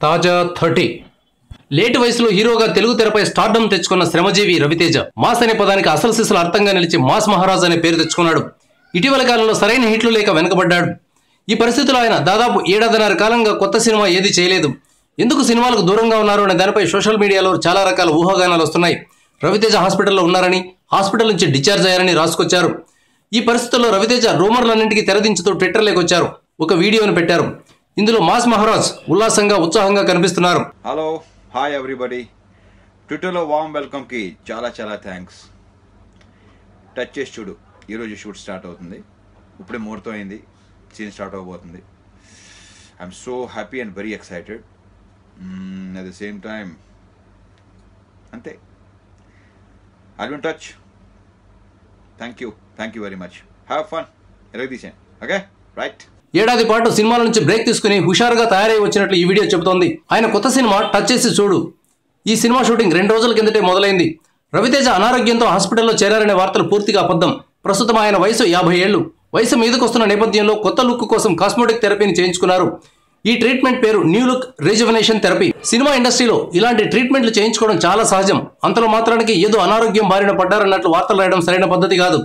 తాజా 30 లేట్ వయసులో హీరోగా తెలుగు తెరపై స్టార్డమ్ తెచ్చుకున్న శ్రమజీవి రవితేజ మాస్ అనే పదానికి అసలు సిసలు అర్థంగా నిలిచి మాస్ మహారాజ్ అనే పేరు తెచ్చుకున్నాడు. ఇటీవల కాలంలో సరైన హిట్లు లేక వెనుకబడ్డాడు. ఈ పరిస్థితుల్లో ఆయన దాదాపు 7.5 కాలంగా కొత్త సినిమా ఏది చేయలేదు. ఎందుకు సినిమాలకు దూరంగా ఉన్నారు అనే దానిపై సోషల్ మీడియాలో చాలా రకాల ఊహాగానాలు వస్తున్నాయి. రవితేజ హాస్పిటల్లో ఉన్నారని, హాస్పిటల్ నుంచి డిశ్చార్జ్ అయ్యారని రాసుకొచ్చారు. ఈ పరిస్థితుల్లో రవితేజ రూమర్లన్నింటికీ తెరదించుతూ ట్విట్టర్లోకి వచ్చారు. ఒక వీడియోను పెట్టారు. ఇందులో మాస్ మహారాజ్ ఉల్లాసంగా ఉత్సాహంగా కనిపిస్తున్నారు. Hello, hi everybody. ట్విట్టర్లో వామ్ వెల్కమ్కి చాలా థ్యాంక్స్. టచ్ చేసి చూడు, ఈరోజు షూట్ స్టార్ట్ అవుతుంది. ఇప్పుడే ముహూర్తం అయింది, సీన్ స్టార్ట్ అవబోతుంది. I'm so happy and very excited. At the same time అంతే, I will touch. Thank you very much. Have fun. ఎరగదీశాను. Okay, right. ఏడాది పాటు సినిమాల నుంచి బ్రేక్ తీసుకుని హుషారుగా తయారై వచ్చినట్లు ఈ వీడియో చెబుతోంది. ఆయన కొత్త సినిమా టచ్ చేసి చూడు. ఈ సినిమా షూటింగ్ 2 రోజుల కిందటే మొదలైంది. రవితేజ అనారోగ్యంతో హాస్పిటల్లో చేరారనే వార్తలు పూర్తిగా అబద్ధం. ప్రస్తుతం ఆయన వయసు 50 ఏళ్లు. వయసు మీదకొస్తున్న నేపథ్యంలో కొత్త లుక్ కోసం కాస్మోటిక్ థెరపీని చేయించుకున్నారు. ఈ ట్రీట్మెంట్ పేరు new look rejuvenation therapy. Cinema ఇండస్ట్రీలో ఇలాంటి ట్రీట్మెంట్లు చేయించుకోవడం చాలా సహజం. అంతలో మాత్రానికి ఏదో అనారోగ్యం బారిన పడ్డారన్నట్లు వార్తలు రాయడం సరైన పద్ధతి కాదు.